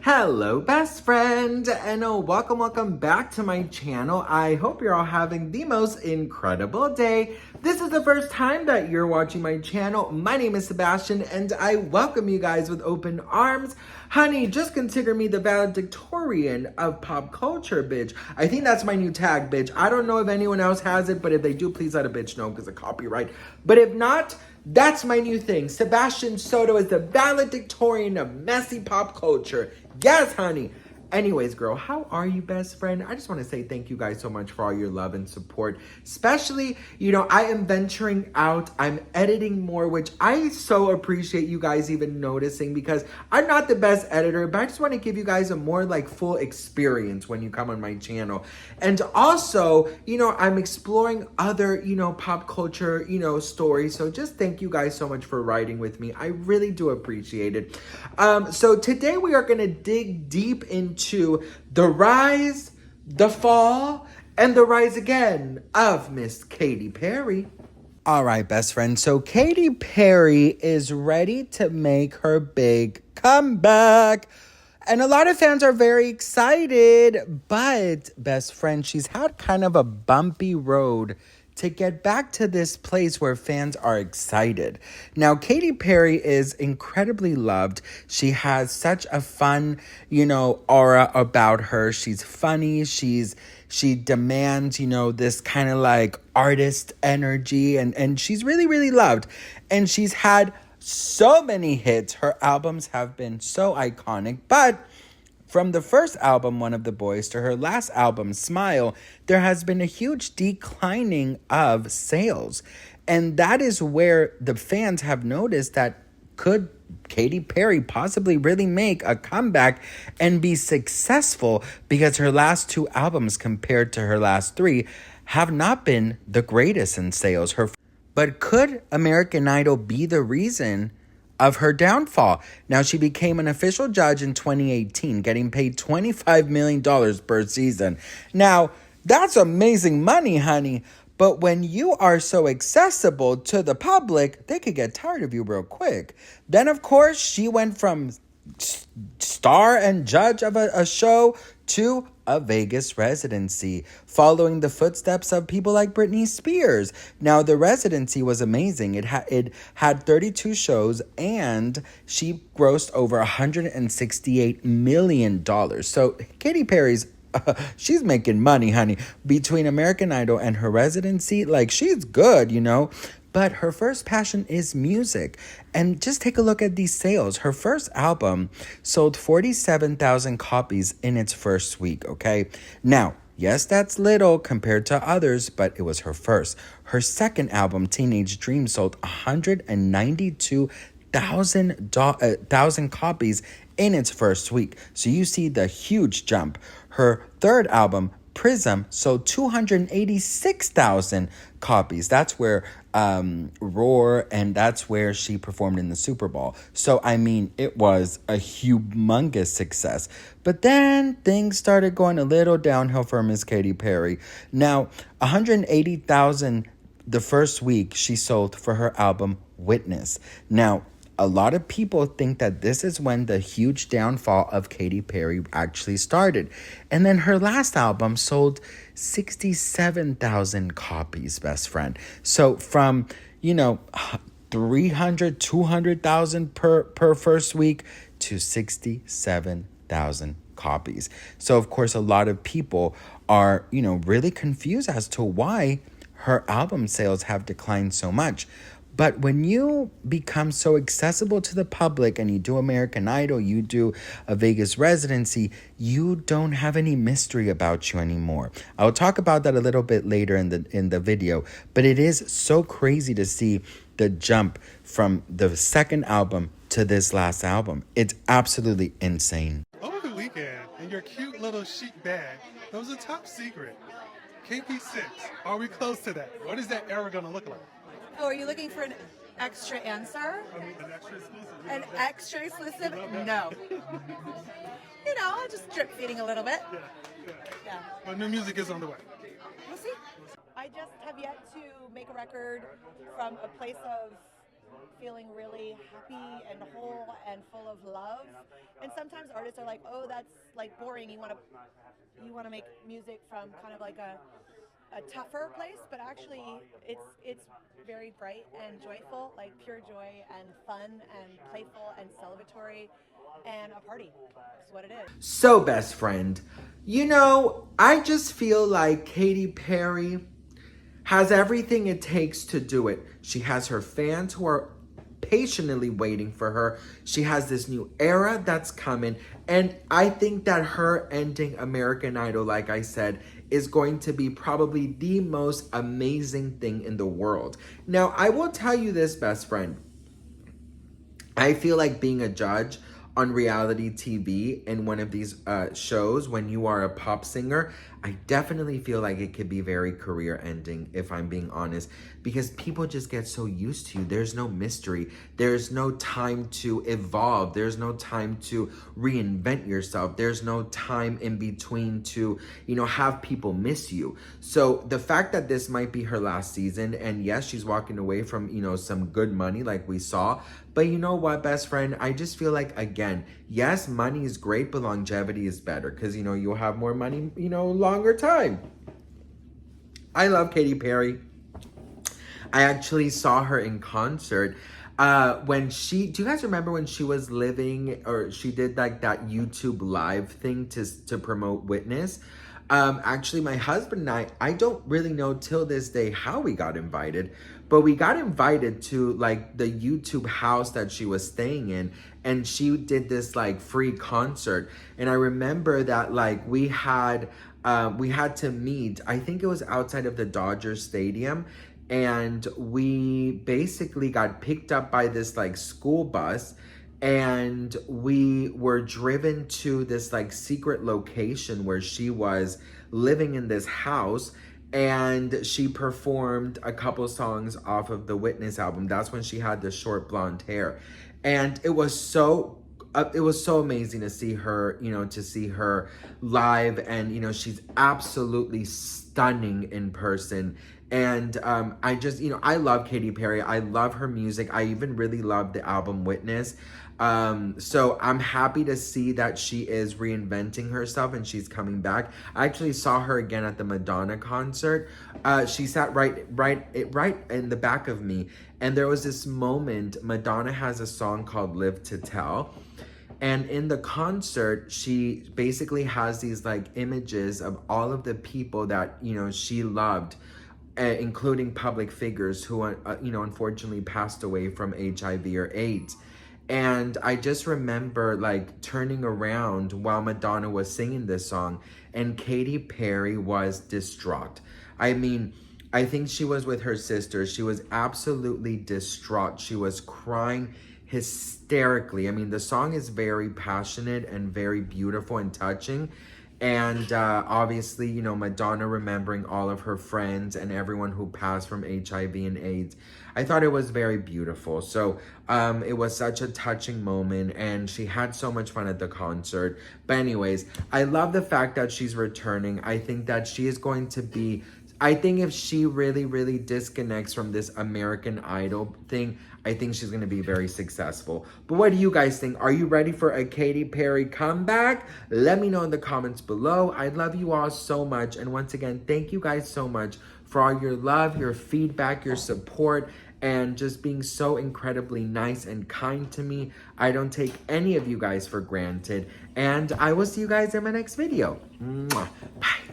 Hello, best friend, and welcome back to my channel. I hope you're all having the most incredible day. This is the first time that you're watching my channel. My name is Sebastian, and I welcome you guys with open arms. Honey, just consider me the valedictorian of pop culture, bitch. I think that's my new tag, bitch. I don't know if anyone else has it, but if they do, please let a bitch know because of copyright. But if not, that's my new thing. Sebastian Soto is the valedictorian of messy pop culture. Yes, honey. Anyways, girl, how are you, best friend? I just want to say thank you guys so much for all your love and support. Especially, I am venturing out. I'm editing more, which I so appreciate you guys even noticing because I'm not the best editor, but I just want to give you guys a more full experience when you come on my channel. And also, I'm exploring other, pop culture, stories. So just thank you guys so much for riding with me. I really do appreciate it. So today we are going to dig deep into the rise, the fall, and the rise again of Miss Katy Perry. All right, best friend. So Katy Perry is ready to make her big comeback. And a lot of fans are very excited. But, best friend, she's had kind of a bumpy road to get back to this place where fans are excited. Now, Katy Perry is incredibly loved. She has such a fun, aura about her. She's funny. She demands, this kind of artist energy. And she's really, really loved. And she's had so many hits. Her albums have been so iconic. But from the first album, One of the Boys, to her last album, Smile, there has been a huge declining of sales. And that is where the fans have noticed that could Katy Perry possibly really make a comeback and be successful, because her last two albums compared to her last three have not been the greatest in sales. But could American Idol be the reason of her downfall? Now, she became an official judge in 2018, getting paid $25 million per season. Now, that's amazing money, honey. But when you are so accessible to the public, they could get tired of you real quick. Then, of course, she went from star and judge of a show to a Vegas residency, following the footsteps of people like Britney Spears. Now, the residency was amazing. It had 32 shows, and she grossed over $168 million. So Katy Perry's she's making money, honey. Between American Idol and her residency, she's good, But her first passion is music. And just take a look at these sales. Her first album sold 47,000 copies in its first week, okay? Now, yes, that's little compared to others, but it was her first. Her second album, Teenage Dream, sold 192,000 copies in its first week. So you see the huge jump. Her third album, Prism, sold 286,000 copies. That's where Roar, and that's where she performed in the Super Bowl. So, it was a humongous success. But then things started going a little downhill for Miss Katy Perry. Now, 180,000 the first week she sold for her album Witness. Now, a lot of people think that this is when the huge downfall of Katy Perry actually started. And then her last album sold 67,000 copies, best friend. So from, 300, 200,000 per first week to 67,000 copies. So, of course, a lot of people are, really confused as to why her album sales have declined so much. But when you become so accessible to the public and you do American Idol, you do a Vegas residency, you don't have any mystery about you anymore. I'll talk about that a little bit later in the video. But it is so crazy to see the jump from the second album to this last album. It's absolutely insane. Over the weekend, in your cute little chic bag, there was a top secret. KP6. Are we close to that? What is that era going to look like? Oh, are you looking for an extra answer? An extra exclusive? An extra exclusive? No. Just drip feeding a little bit. Yeah. But new music is on the way. We'll see. I just have yet to make a record from a place of feeling really happy and whole and full of love. And sometimes artists are like, oh, that's like boring. You want to make music from kind of like a tougher place, but actually it's very bright and joyful, like pure joy and fun and playful and celebratory and a party. That's what it is. So, best friend, you know, I just feel like Katy Perry has everything it takes to do it. She has her fans who are patiently waiting for her. She has this new era that's coming. And I think that her ending American Idol, like I said, is going to be probably the most amazing thing in the world. Now, I will tell you this, best friend. I feel like being a judge on reality TV in one of these shows when you are a pop singer, I definitely feel like it could be very career ending, if I'm being honest, because people just get so used to you. There's no mystery. There's no time to evolve. There's no time to reinvent yourself. There's no time in between to, you know, have people miss you. So the fact that this might be her last season, and yes, she's walking away from, you know, some good money like we saw, but you know what, best friend? I just feel like, again, yes, money is great, but longevity is better because, you know, you'll have more money, you know, longer time. I love Katy Perry. I actually saw her in concert when do you guys remember when she was living, or she did like that YouTube live thing to promote Witness? Actually, my husband and I don't really know till this day how we got invited, but we got invited to like the YouTube house that she was staying in, and she did this like free concert. And I remember that like we had to meet, I think it was outside of the Dodger Stadium, and we basically got picked up by this like school bus, and we were driven to this like secret location where she was living in this house, and she performed a couple songs off of the Witness album. That's when she had the short blonde hair, and it was so amazing to see her, you know, to see her live. And, you know, she's absolutely stunning in person. And I just, you know, I love Katy Perry. I love her music. I even really love the album Witness. So I'm happy to see that she is reinventing herself and she's coming back. I actually saw her again at the Madonna concert. She sat right in the back of me. And there was this moment, Madonna has a song called Live to Tell. And in the concert, she basically has these like images of all of the people that, you know, she loved, including public figures who, you know, unfortunately passed away from HIV or AIDS. And I just remember like turning around while Madonna was singing this song, and Katy Perry was distraught. I mean, I think she was with her sister. She was absolutely distraught. She was crying hysterically. I mean, the song is very passionate and very beautiful and touching. And obviously, you know, Madonna remembering all of her friends and everyone who passed from HIV and AIDS. I thought it was very beautiful. So it was such a touching moment, and she had so much fun at the concert. But anyways, I love the fact that she's returning. I think that she is going to be, I think if she really, really disconnects from this American Idol thing, I think she's going to be very successful. But what do you guys think? Are you ready for a Katy Perry comeback? Let me know in the comments below. I love you all so much. And once again, thank you guys so much for all your love, your feedback, your support, and just being so incredibly nice and kind to me. I don't take any of you guys for granted. And I will see you guys in my next video. Mwah. Bye.